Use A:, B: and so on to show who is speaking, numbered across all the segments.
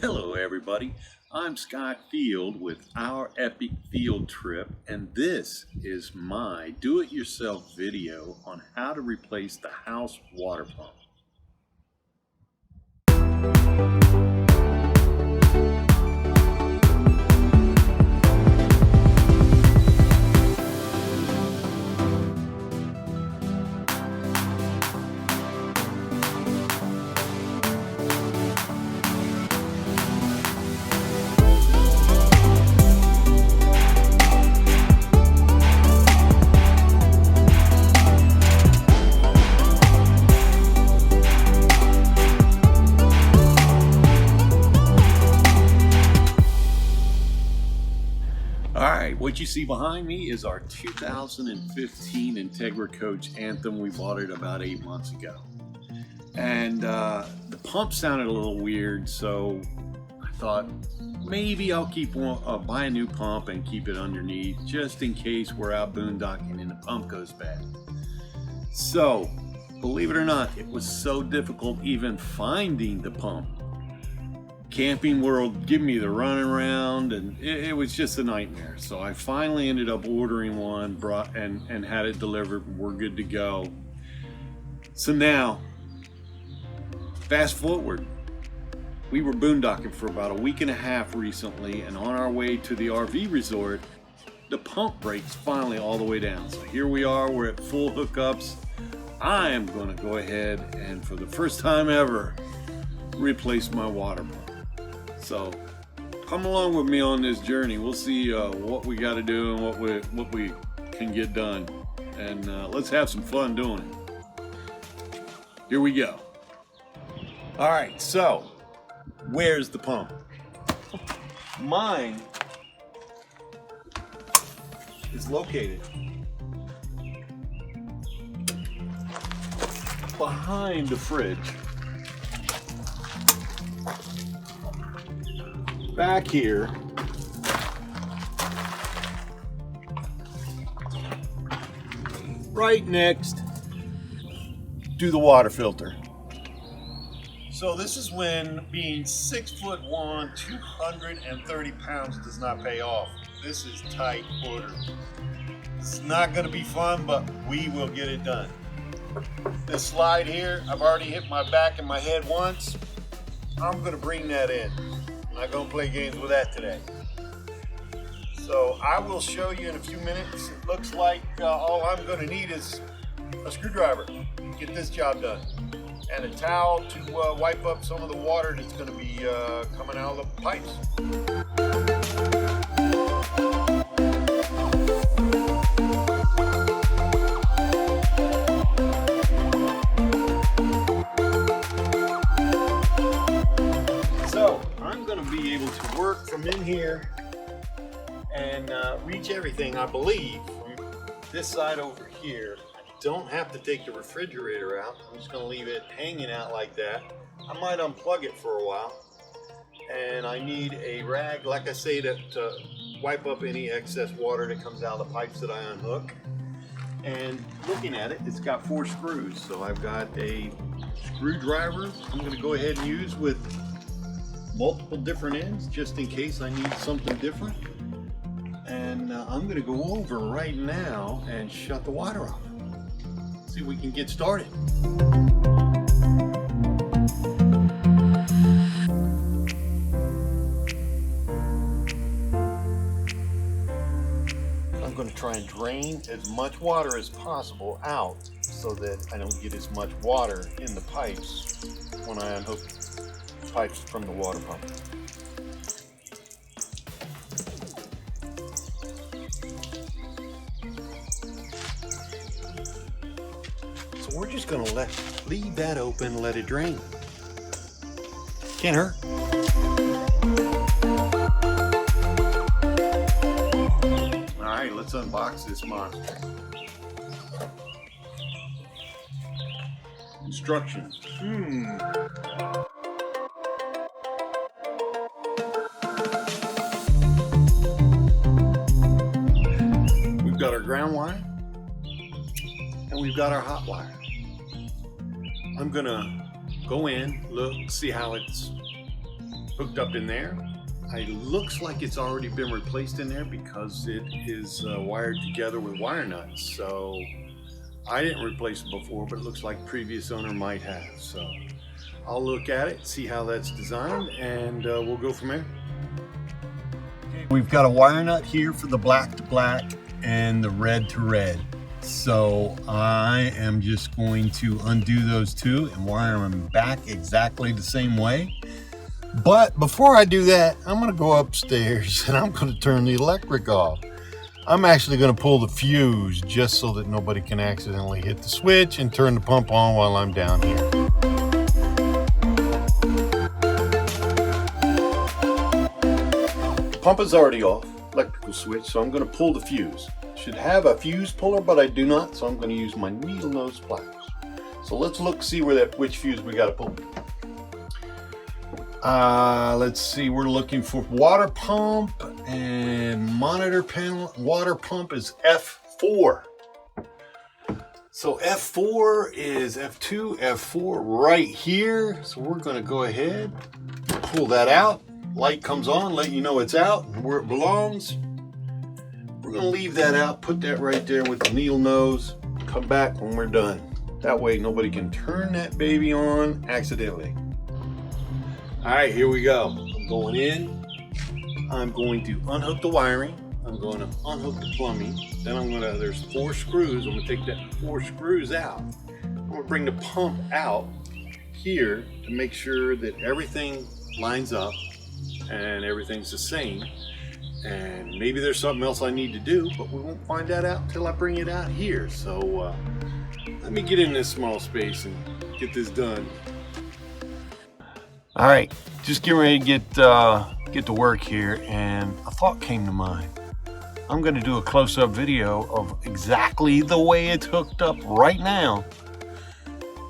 A: Hello everybody, I'm Scott Field with Our Epic Field Trip, and this is my do-it-yourself video on how to replace the house water pump. Alright, what you see behind me is our 2015 Entegra Anthem. We bought it about 8 months ago. And the pump sounded a little weird, so I thought maybe I'll buy a new pump and keep it underneath just in case we're out boondocking and the pump goes bad. So, believe it or not, it was so difficult even finding the pump. Camping World gave me the runaround, and it was just a nightmare. So I finally ended up ordering one, and had it delivered. We're good to go. So now, fast forward. We were boondocking for about a week and a half recently, and on our way to the RV resort, the pump breaks finally all the way down. So here we are, we're at full hookups. I am gonna go ahead and, for the first time ever, replace my water pump. So come along with me on this journey. We'll see what we got to do and what we can get done, and let's have some fun doing it. Here we go. All right, so where's the pump? Mine is located behind the fridge. Back here, right next to the water filter. So this is when being 6'1", 230 pounds does not pay off. This is tight quarters. It's not going to be fun, but we will get it done. This slide here, I've already hit my back and my head once. I'm going to bring that in. I'm not going to play games with that today. So I will show you in a few minutes. It looks like all I'm going to need is a screwdriver to get this job done, and a towel to wipe up some of the water that's going to be coming out of the pipes. Be able to work from in here and reach everything, I believe, from this side over here. I don't have to take the refrigerator out. I'm just going to leave it hanging out like that. I might unplug it for a while, and I need a rag, like I say, to wipe up any excess water that comes out of the pipes that I unhook. And looking at it, it's got 4 screws, so I've got a screwdriver I'm going to go ahead and use with multiple different ends just in case I need something different. And I'm going to go over right now and shut the water off. See if we can get started. I'm going to try and drain as much water as possible out so that I don't get as much water in the pipes when I unhook pipes from the water pump. So we're just going to leave that open, let it drain. Can't hurt. All right, let's unbox this monster. Instructions. We've got our ground wire and we've got our hot wire. I'm gonna go in, look, see how it's hooked up in there. It looks like it's already been replaced in there because it is wired together with wire nuts. So I didn't replace it before, but it looks like previous owner might have. So I'll look at it, see how that's designed, and we'll go from there. We've got a wire nut here for the black to black and the red to red. So I am just going to undo those two and wire them back exactly the same way. But before I do that, I'm going to go upstairs and I'm going to turn the electric off. I'm actually going to pull the fuse just so that nobody can accidentally hit the switch and turn the pump on while I'm down here. The pump is already off, electrical switch, so I'm going to pull the fuse. Should have a fuse puller, but I do not, so I'm going to use my needle nose pliers. So let's look, see which fuse we got to pull. Let's see, we're looking for water pump and monitor panel. Water pump is F4. So F4 is F2, F4 right here. So we're going to go ahead, pull that out. Light comes on, let you know it's out and where it belongs. We're going to leave that out, put that right there with the needle nose, come back when we're done. That way nobody can turn that baby on accidentally. All right, here we go. I'm going in. I'm going to unhook the wiring. I'm going to unhook the plumbing. Then there's 4 screws. I'm going to take that 4 screws out. I'm going to bring the pump out here to make sure that everything lines up and everything's the same. And maybe there's something else I need to do, but we won't find that out until I bring it out here. So let me get in this small space and get this done. All right, just getting ready to get to work here, and a thought came to mind. I'm going to do a close-up video of exactly the way it's hooked up right now,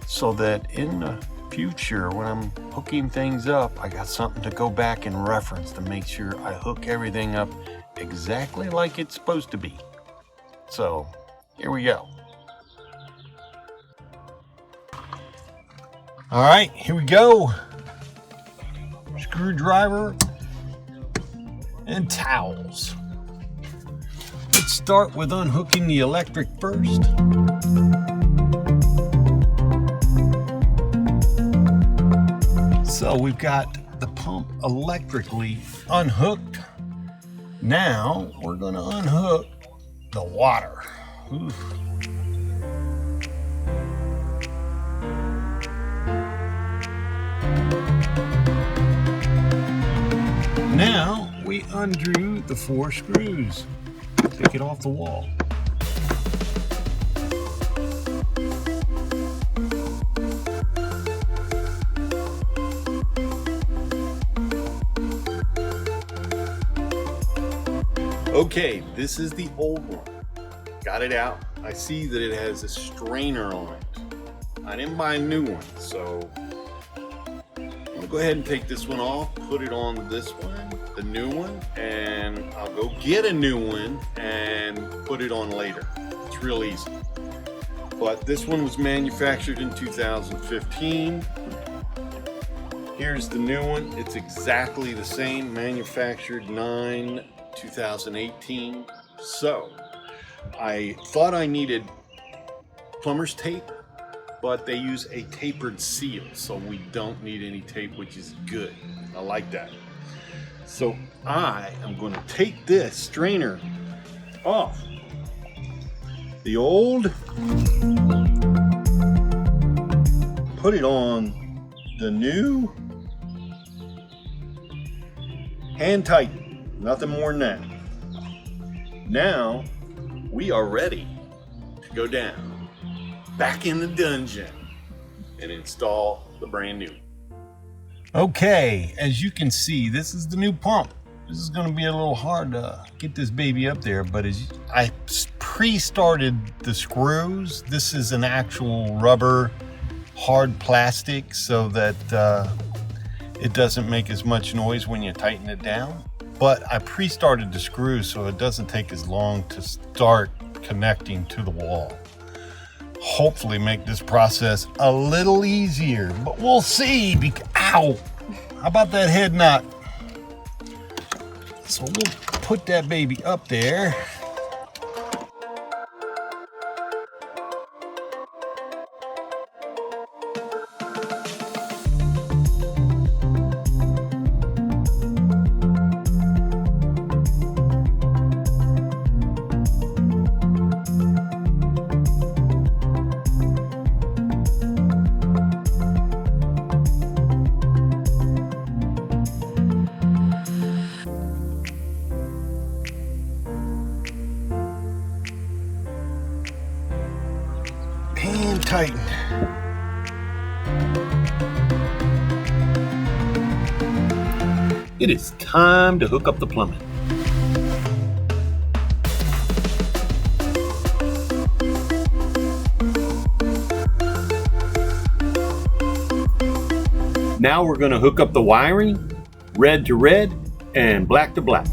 A: so that in the future, when I'm hooking things up, I got something to go back and reference to make sure I hook everything up exactly like it's supposed to be. So here we go. All right, here we go. Screwdriver and towels. Let's start with unhooking the electric first. So we've got the pump electrically unhooked. Now we're going to unhook the water. Oof. Now we undo the 4 screws. Take it off the wall. Okay, this is the old one. Got it out. I see that it has a strainer on it. I didn't buy a new one, so I'm gonna go ahead and take this one off, put it on this one, the new one, and I'll go get a new one and put it on later. It's real easy. But this one was manufactured in 2015. Here's the new one. It's exactly the same, manufactured 9/2018. So I thought I needed plumber's tape, but they use a tapered seal, so we don't need any tape, which is good. I like that. So I am going to take this strainer off. The old, put it on the new, hand tighten, nothing more than that. Now we are ready to go down, back in the dungeon, and install the brand new. Okay, as you can see, this is the new pump. This is going to be a little hard to get this baby up there, but as I pre-started the screws, this is an actual rubber hard plastic so that it doesn't make as much noise when you tighten it down. But I pre-started the screws so it doesn't take as long to start connecting to the wall. Hopefully make this process a little easier, but we'll see. Ow!
B: how about that head knot? So we'll put that baby up there. And tighten.
A: It is time to hook up the plumbing. Now we're going to hook up the wiring, red to red and black to black.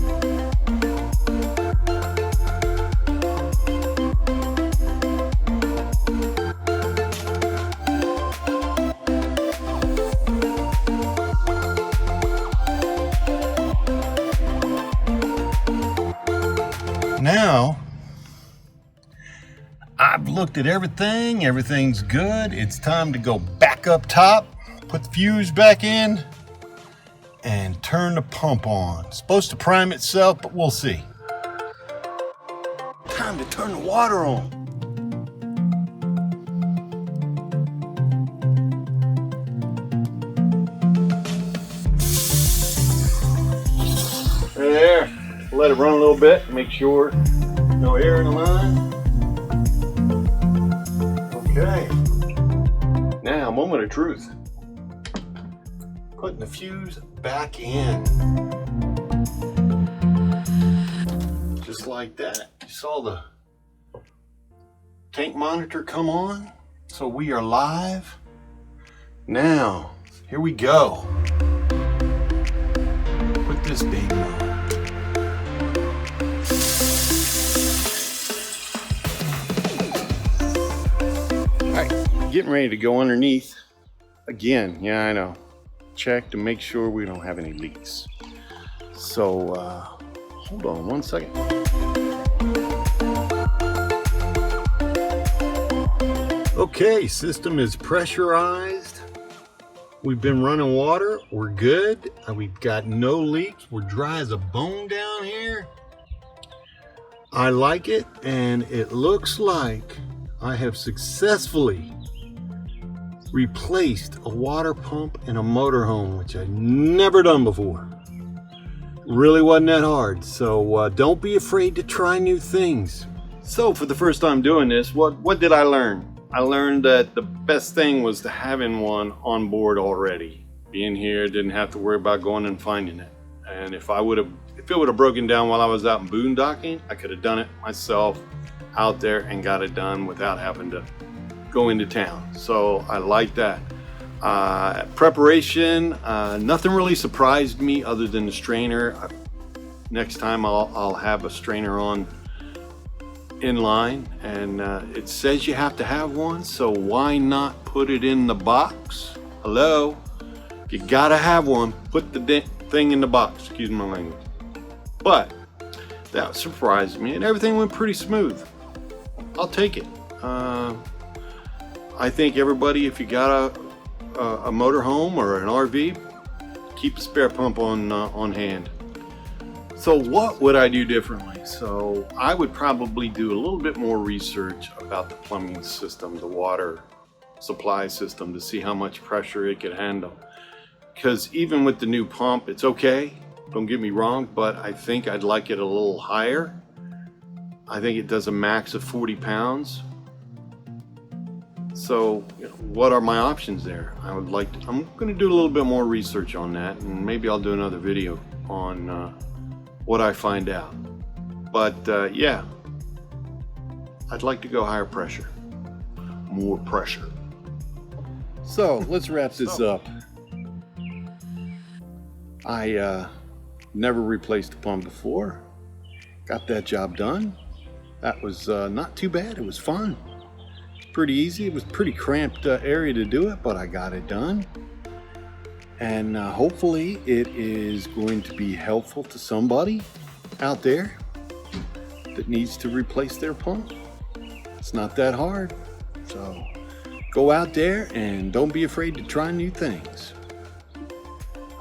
B: Now, I've looked at everything, everything's good. It's time to go back up top, put the fuse back in, and turn the pump on. It's supposed to prime itself, but we'll see. Time to turn the water on. There. Let it run a little bit, make sure no air in the line. Okay. Now, moment of truth. Putting the fuse back in. Just like that. You saw the tank monitor come on. So we are live. Now, here we go. Put this baby on. Getting ready to go underneath again. Yeah, I know. Check to make sure we don't have any leaks. So hold on one second. Okay, system is pressurized. We've been running water. We're good. We've got no leaks. We're dry as a bone down here. I like it, and it looks like I have successfully replaced a water pump in a motorhome, which I've never done before. Really wasn't that hard, so don't be afraid to try new things. So for the first time doing this, what did I learn? I learned that the best thing was to having one on board already. Being here, didn't have to worry about going and finding it. And if it would have broken down while I was out in boondocking, I could have done it myself out there and got it done without having to go into town. So I like that. Preparation, nothing really surprised me other than the strainer. Next time I'll have a strainer on in line, and it says you have to have one, so why not put it in the box? Hello? If you gotta have one, put the thing in the box, excuse my language. But that surprised me, and everything went pretty smooth. I'll take it. I think everybody, if you got a motorhome or an RV, keep a spare pump on hand. So what would I do differently? So I would probably do a little bit more research about the plumbing system, the water supply system, to see how much pressure it could handle. Because even with the new pump, it's okay, don't get me wrong, but I think I'd like it a little higher. I think it does a max of 40 pounds. So what are my options there? I'm going to do a little bit more research on that, and maybe I'll do another video on what I find out. But yeah, I'd like to go higher pressure, more pressure. So let's wrap this up. I never replaced a pump before. Got that job done. That was not too bad. It was fun. Pretty easy. It was a pretty cramped area to do it, but I got it done. And hopefully it is going to be helpful to somebody out there that needs to replace their pump. It's not that hard. So go out there and don't be afraid to try new things.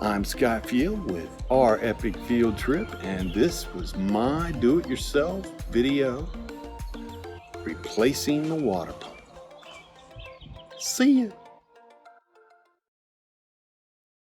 B: I'm Scott Field with Our Epic Field Trip, and this was my do-it-yourself video replacing the water pump. See ya.